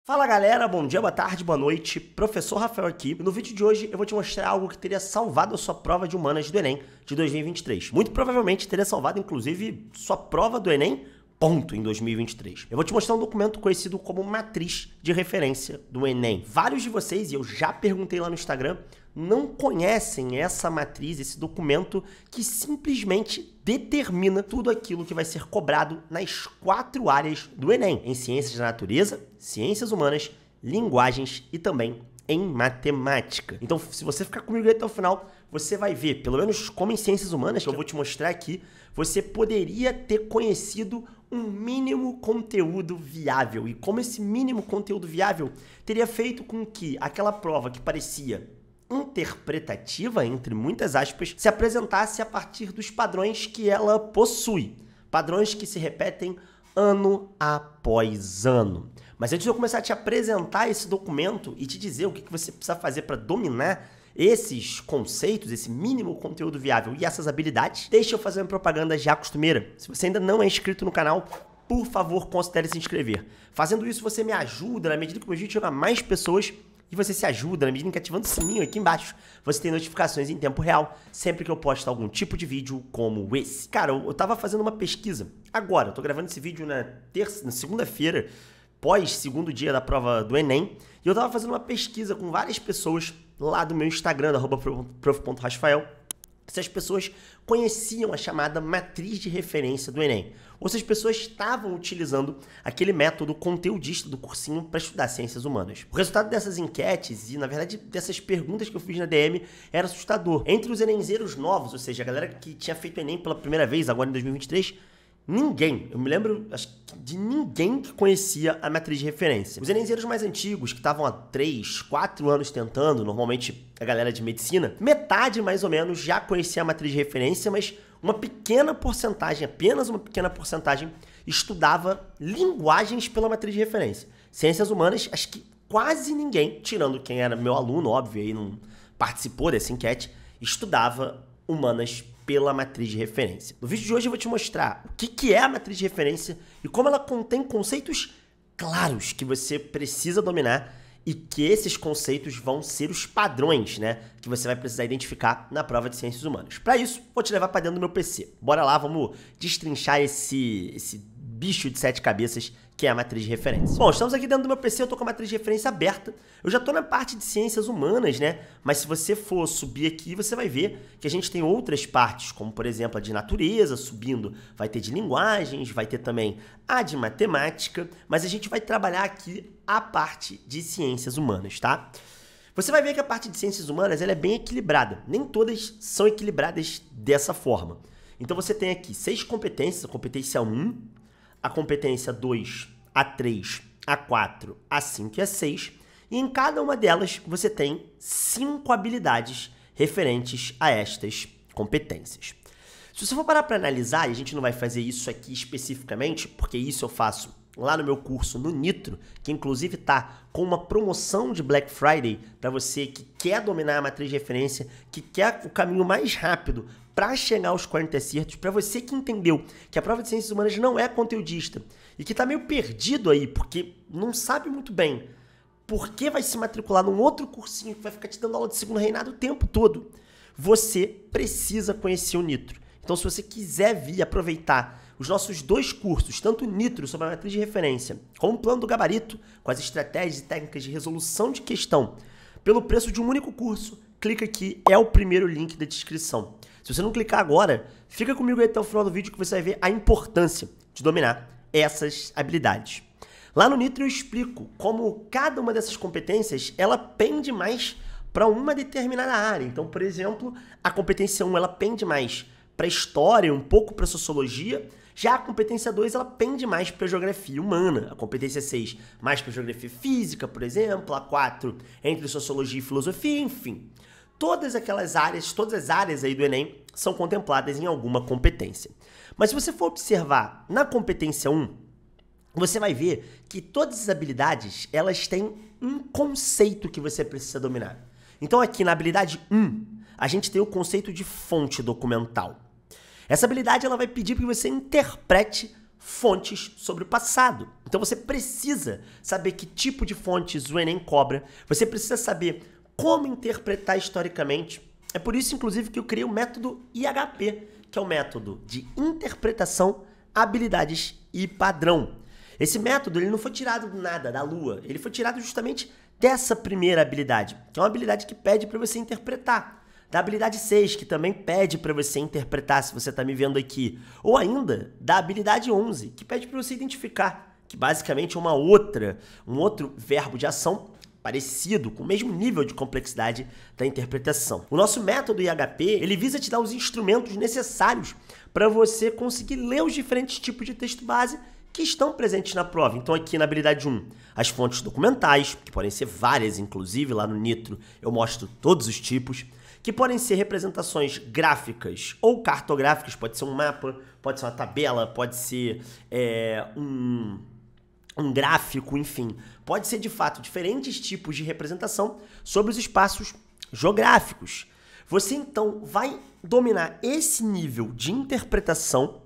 Fala galera, bom dia, boa tarde, boa noite, professor Rafael aqui. No vídeo de hoje eu vou te mostrar algo que teria salvado a sua prova de humanas do Enem de 2023. Muito provavelmente teria salvado inclusive sua prova do Enem ponto em 2023. Eu vou te mostrar um documento conhecido como matriz de referência do Enem. Vários de vocês, e eu já perguntei lá no Instagram, não conhecem essa matriz, esse documento que simplesmente determina tudo aquilo que vai ser cobrado nas 4 áreas do Enem, em ciências da natureza, ciências humanas, linguagens e também em matemática. Então, se você ficar comigo até o final, você vai ver, pelo menos como em ciências humanas, que eu vou te mostrar aqui, você poderia ter conhecido um mínimo conteúdo viável. E como esse mínimo conteúdo viável teria feito com que aquela prova que parecia interpretativa, entre muitas aspas, se apresentasse a partir dos padrões que ela possui. Padrões que se repetem ano após ano. Mas antes de eu começar a te apresentar esse documento e te dizer o que você precisa fazer para dominar esses conceitos, esse mínimo conteúdo viável e essas habilidades, deixa eu fazer uma propaganda já costumeira. Se você ainda não é inscrito no canal, por favor, considere se inscrever. Fazendo isso, você me ajuda na medida que o meu vídeo chega a mais pessoas e você se ajuda na medida que ativando o sininho aqui embaixo, você tem notificações em tempo real sempre que eu posto algum tipo de vídeo como esse. Cara, eu tava fazendo uma pesquisa agora, eu tô gravando esse vídeo na segunda-feira, pós segundo dia da prova do Enem, e eu tava fazendo uma pesquisa com várias pessoas lá do meu Instagram, @prof.rasfael, se as pessoas conheciam a chamada matriz de referência do Enem, ou se as pessoas estavam utilizando aquele método conteudista do cursinho para estudar ciências humanas. O resultado dessas enquetes e, na verdade, dessas perguntas que eu fiz na DM era assustador. Entre os enenzeiros novos, ou seja, a galera que tinha feito o Enem pela primeira vez, agora em 2023, ninguém, eu me lembro acho que de ninguém que conhecia a matriz de referência. Os enenzeiros mais antigos, que estavam há 3, 4 anos tentando, normalmente a galera de medicina, metade mais ou menos já conhecia a matriz de referência, mas uma pequena porcentagem, apenas uma pequena porcentagem, estudava linguagens pela matriz de referência. Ciências humanas, acho que quase ninguém, tirando quem era meu aluno, óbvio, aí não participou dessa enquete, estudava humanas pela matriz de referência. No vídeo de hoje eu vou te mostrar o que é a matriz de referência e como ela contém conceitos claros que você precisa dominar e que esses conceitos vão ser os padrões, né, que você vai precisar identificar na prova de ciências humanas. Para isso, vou te levar para dentro do meu PC. Bora lá, vamos destrinchar esse bicho de 7 cabeças que é a matriz de referência. Bom, estamos aqui dentro do meu PC, eu tô com a matriz de referência aberta. Eu já tô na parte de ciências humanas, né? Mas se você for subir aqui, você vai ver que a gente tem outras partes, como por exemplo a de natureza, subindo, vai ter de linguagens, vai ter também a de matemática, mas a gente vai trabalhar aqui a parte de ciências humanas, tá? Você vai ver que a parte de ciências humanas ela é bem equilibrada. Nem todas são equilibradas dessa forma. Então você tem aqui 6 competências, a competência 1, a competência 2, a 3, a 4, a 5 e a 6, e em cada uma delas você tem 5 habilidades referentes a estas competências. Se você for parar para analisar, e a gente não vai fazer isso aqui especificamente, porque isso eu faço lá no meu curso no Nitro, que inclusive tá com uma promoção de Black Friday para você que quer dominar a matriz de referência, que quer o caminho mais rápido para chegar aos 40 acertos, para você que entendeu que a prova de ciências humanas não é conteudista e que tá meio perdido aí, porque não sabe muito bem por que vai se matricular num outro cursinho que vai ficar te dando aula de segundo reinado o tempo todo, você precisa conhecer o Nitro. Então, se você quiser vir aproveitar os nossos 2 cursos, tanto o Nitro sobre a matriz de referência, como o plano do gabarito, com as estratégias e técnicas de resolução de questão, pelo preço de um único curso, clica aqui, é o primeiro link da descrição. Se você não clicar agora, fica comigo aí até o final do vídeo que você vai ver a importância de dominar essas habilidades. Lá no Nitro eu explico como cada uma dessas competências, ela pende mais para uma determinada área. Então, por exemplo, a competência 1, ela pende mais para história, um pouco para sociologia. Já a competência 2, ela pende mais para geografia humana. A competência 6, mais para geografia física, por exemplo. A 4, entre sociologia e filosofia, enfim. Todas as áreas aí do Enem são contempladas em alguma competência. Mas se você for observar na competência 1, você vai ver que todas as habilidades, elas têm um conceito que você precisa dominar. Então aqui na habilidade 1, a gente tem o conceito de fonte documental. Essa habilidade ela vai pedir que você interprete fontes sobre o passado. Então você precisa saber que tipo de fontes o Enem cobra, você precisa saber como interpretar historicamente. É por isso, inclusive, que eu criei o método IHP, que é o método de interpretação, habilidades e padrão. Esse método ele não foi tirado do nada, da lua, ele foi tirado justamente dessa primeira habilidade, que é uma habilidade que pede para você interpretar. Da habilidade 6, que também pede para você interpretar, se você está me vendo aqui. Ou ainda, da habilidade 11, que pede para você identificar, que basicamente é um outro verbo de ação parecido, com o mesmo nível de complexidade da interpretação. O nosso método IHP, ele visa te dar os instrumentos necessários para você conseguir ler os diferentes tipos de texto base que estão presentes na prova. Então aqui na habilidade 1, as fontes documentais, que podem ser várias, inclusive lá no Nitro eu mostro todos os tipos, que podem ser representações gráficas ou cartográficas, pode ser um mapa, pode ser uma tabela, pode ser um gráfico, enfim. Pode ser, de fato, diferentes tipos de representação sobre os espaços geográficos. Você, então, vai dominar esse nível de interpretação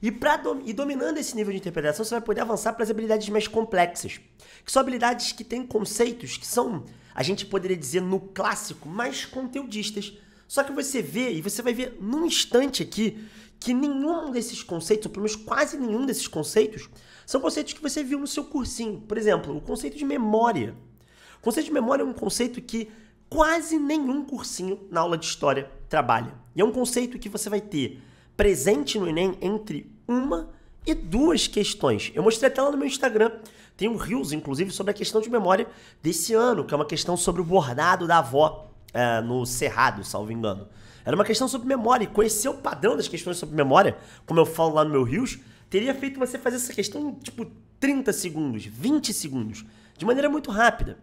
e dominando esse nível de interpretação, você vai poder avançar para as habilidades mais complexas, que são habilidades que têm conceitos que são, a gente poderia dizer no clássico, mais conteudistas. Só que você vê, e você vai ver num instante aqui, que nenhum desses conceitos, ou pelo menos quase nenhum desses conceitos, são conceitos que você viu no seu cursinho. Por exemplo, o conceito de memória. O conceito de memória é um conceito que quase nenhum cursinho na aula de história trabalha. E é um conceito que você vai ter presente no Enem entre uma e duas questões. Eu mostrei até lá no meu Instagram, tem um Reels, inclusive, sobre a questão de memória desse ano, que é uma questão sobre o bordado da avó no Cerrado, salvo engano. Era uma questão sobre memória, e conhecer o padrão das questões sobre memória, como eu falo lá no meu Reels, teria feito você fazer essa questão em, tipo, 30 segundos, 20 segundos, de maneira muito rápida.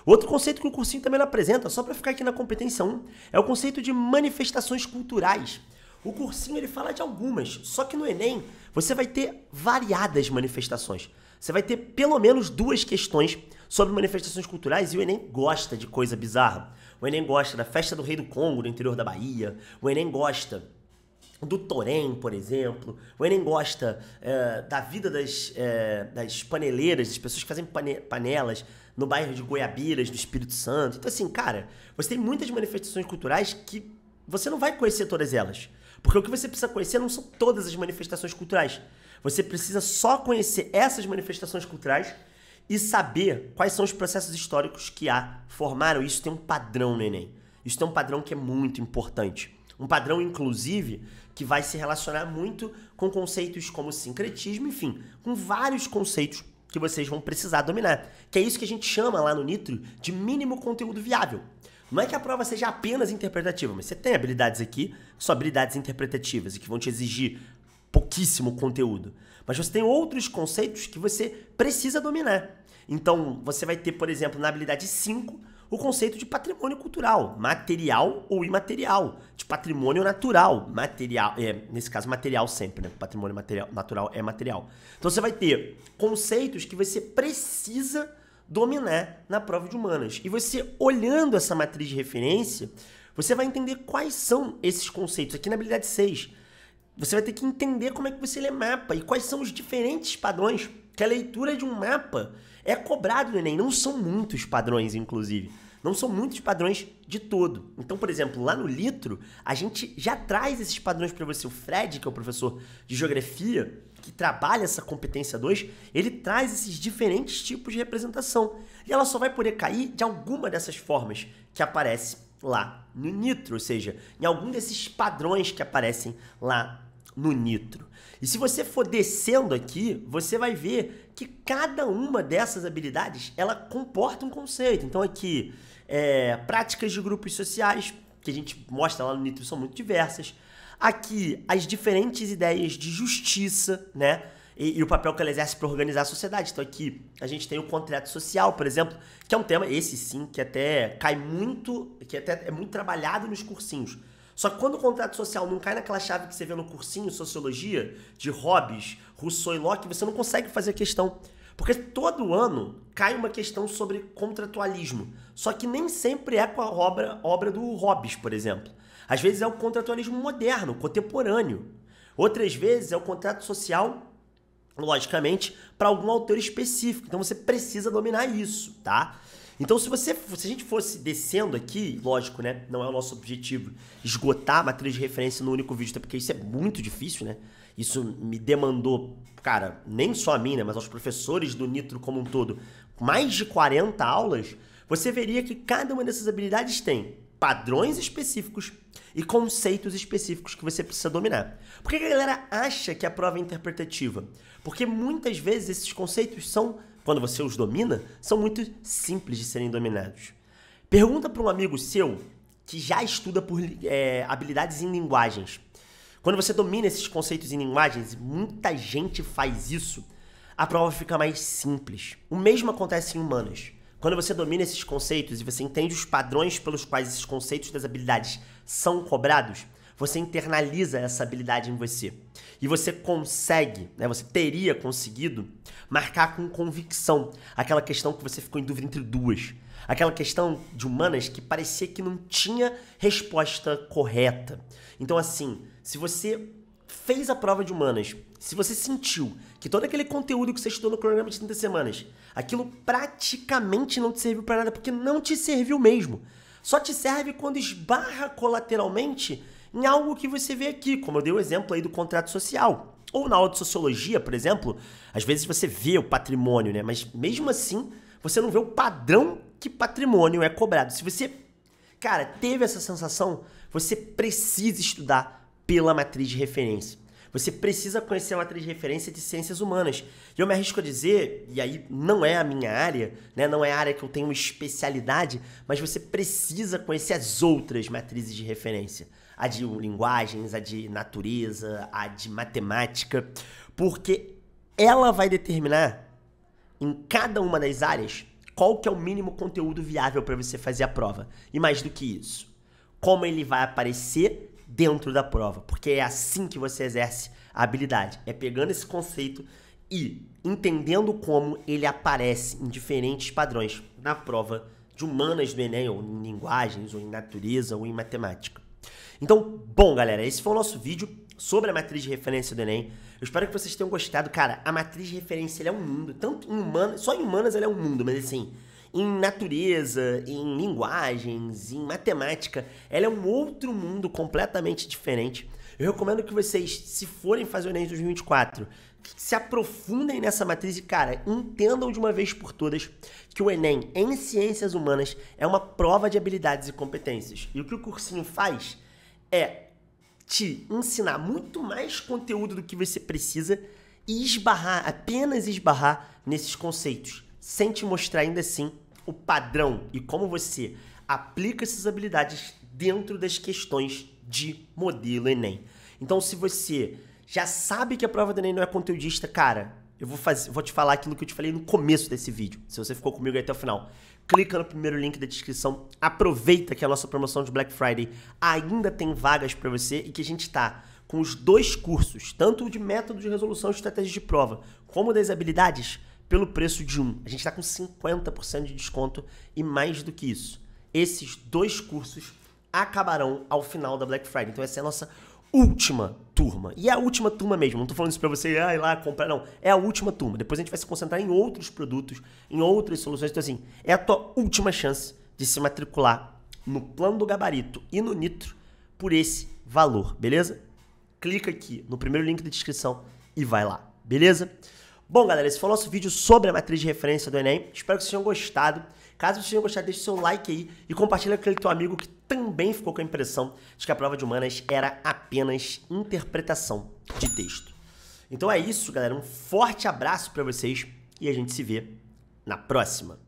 Outro conceito que o cursinho também não apresenta, só para ficar aqui na competência 1, é o conceito de manifestações culturais. O cursinho ele fala de algumas, só que no Enem você vai ter variadas manifestações. Você vai ter pelo menos duas questões sobre manifestações culturais e o Enem gosta de coisa bizarra. O Enem gosta da festa do Rei do Congo no interior da Bahia, o Enem gosta do Torém, por exemplo, o Enem gosta da vida das paneleiras, das pessoas que fazem panelas no bairro de Goiabiras, do Espírito Santo. Então assim, cara, você tem muitas manifestações culturais que você não vai conhecer todas elas. Porque o que você precisa conhecer não são todas as manifestações culturais. Você precisa só conhecer essas manifestações culturais e saber quais são os processos históricos que formaram. Isso tem um padrão no Enem. Isso tem um padrão que é muito importante. Um padrão, inclusive, que vai se relacionar muito com conceitos como sincretismo, enfim, com vários conceitos que vocês vão precisar dominar. Que é isso que a gente chama lá no Nitro de mínimo conteúdo viável. Não é que a prova seja apenas interpretativa, mas você tem habilidades aqui, que são habilidades interpretativas e que vão te exigir pouquíssimo conteúdo. Mas você tem outros conceitos que você precisa dominar. Então, você vai ter, por exemplo, na habilidade 5, o conceito de patrimônio cultural, material ou imaterial, de patrimônio natural, material, nesse caso material sempre, né? Patrimônio natural é material. Então, você vai ter conceitos que você precisa dominar na prova de humanas. E você, olhando essa matriz de referência, você vai entender quais são esses conceitos. Aqui na habilidade 6, você vai ter que entender como é que você lê mapa e quais são os diferentes padrões que a leitura de um mapa é cobrado no Enem. Não são muitos padrões, inclusive. Não são muitos padrões de todo. Então, por exemplo, lá no Litro, a gente já traz esses padrões para você. O Fred, que é o professor de geografia, que trabalha essa competência 2, ele traz esses diferentes tipos de representação. E ela só vai poder cair de alguma dessas formas que aparece lá no Nitro, ou seja, em algum desses padrões que aparecem lá no Nitro. E se você for descendo aqui, você vai ver que cada uma dessas habilidades, ela comporta um conceito. Então aqui, práticas de grupos sociais, que a gente mostra lá no Nitro, são muito diversas. Aqui, as diferentes ideias de justiça, né? E o papel que ela exerce para organizar a sociedade. Então aqui a gente tem o contrato social, por exemplo, que é um tema, esse sim, que até cai muito, que até é muito trabalhado nos cursinhos. Só que quando o contrato social não cai naquela chave que você vê no cursinho, sociologia, de Hobbes, Rousseau e Locke, você não consegue fazer a questão. Porque todo ano cai uma questão sobre contratualismo. Só que nem sempre é com a obra do Hobbes, por exemplo. Às vezes é o contratualismo moderno, contemporâneo. Outras vezes é o contrato social logicamente, para algum autor específico. Então você precisa dominar isso, tá? Então se a gente fosse descendo aqui, lógico, né? Não é o nosso objetivo esgotar a matriz de referência no único vídeo, até porque isso é muito difícil, né? Isso me demandou, cara, nem só a mim, né? Mas aos professores do Nitro como um todo, mais de 40 aulas. Você veria que cada uma dessas habilidades tem padrões específicos e conceitos específicos que você precisa dominar. Por que a galera acha que a prova é interpretativa? Porque muitas vezes esses conceitos são, quando você os domina, são muito simples de serem dominados. Pergunta para um amigo seu que já estuda por habilidades em linguagens. Quando você domina esses conceitos em linguagens, muita gente faz isso, a prova fica mais simples. O mesmo acontece em humanas. Quando você domina esses conceitos e você entende os padrões pelos quais esses conceitos das habilidades são cobrados, você internaliza essa habilidade em você. E você consegue, né, você teria conseguido marcar com convicção aquela questão que você ficou em dúvida entre duas. Aquela questão de humanas que parecia que não tinha resposta correta. Então assim, se você fez a prova de humanas, se você sentiu que todo aquele conteúdo que você estudou no cronograma de 30 semanas, aquilo praticamente não te serviu para nada, porque não te serviu mesmo. Só te serve quando esbarra colateralmente em algo que você vê aqui, como eu dei o exemplo aí do contrato social. Ou na aula de sociologia, por exemplo, às vezes você vê o patrimônio, né? Mas mesmo assim, você não vê o padrão que patrimônio é cobrado. Se você, cara, teve essa sensação, você precisa estudar pela matriz de referência. Você precisa conhecer a matriz de referência de ciências humanas. E eu me arrisco a dizer, e aí não é a minha área, né? Não é a área que eu tenho uma especialidade, mas você precisa conhecer as outras matrizes de referência. A de linguagens, a de natureza, a de matemática, porque ela vai determinar em cada uma das áreas qual que é o mínimo conteúdo viável para você fazer a prova. E mais do que isso, como ele vai aparecer dentro da prova, porque é assim que você exerce a habilidade, é pegando esse conceito e entendendo como ele aparece em diferentes padrões na prova de humanas do Enem, ou em linguagens, ou em natureza, ou em matemática. Então, bom, galera, esse foi o nosso vídeo sobre a matriz de referência do Enem. Eu espero que vocês tenham gostado. Cara, a matriz de referência é um mundo, tanto em humanas, só em humanas ela é um mundo, mas assim, em natureza, em linguagens, em matemática, ela é um outro mundo completamente diferente. Eu recomendo que vocês, se forem fazer o Enem 2024, se aprofundem nessa matriz e, cara, entendam de uma vez por todas que o Enem em Ciências Humanas é uma prova de habilidades e competências. E o que o cursinho faz é te ensinar muito mais conteúdo do que você precisa e apenas esbarrar nesses conceitos, sem te mostrar ainda assim o padrão e como você aplica essas habilidades dentro das questões de modelo Enem. Então, se você já sabe que a prova do Enem não é conteudista, cara, eu vou te falar aquilo que eu te falei no começo desse vídeo, se você ficou comigo aí até o final. Clica no primeiro link da descrição, aproveita que a nossa promoção de Black Friday ainda tem vagas para você e que a gente tá com os dois cursos, tanto o de método de resolução e estratégia de prova, como das habilidades, pelo preço de um. A gente tá com 50% de desconto e mais do que isso. Esses dois cursos acabarão ao final da Black Friday. Então essa é a nossa última turma. E é a última turma mesmo. Não tô falando isso pra você ir lá comprar, não. É a última turma. Depois a gente vai se concentrar em outros produtos, em outras soluções. Então assim, é a tua última chance de se matricular no Plano do Gabarito e no Nitro por esse valor, beleza? Clica aqui no primeiro link da descrição e vai lá, beleza? Bom, galera, esse foi o nosso vídeo sobre a matriz de referência do Enem. Espero que vocês tenham gostado. Caso vocês tenham gostado, deixe seu like aí e compartilha com aquele teu amigo que também ficou com a impressão de que a prova de humanas era apenas interpretação de texto. Então é isso, galera. Um forte abraço para vocês e a gente se vê na próxima.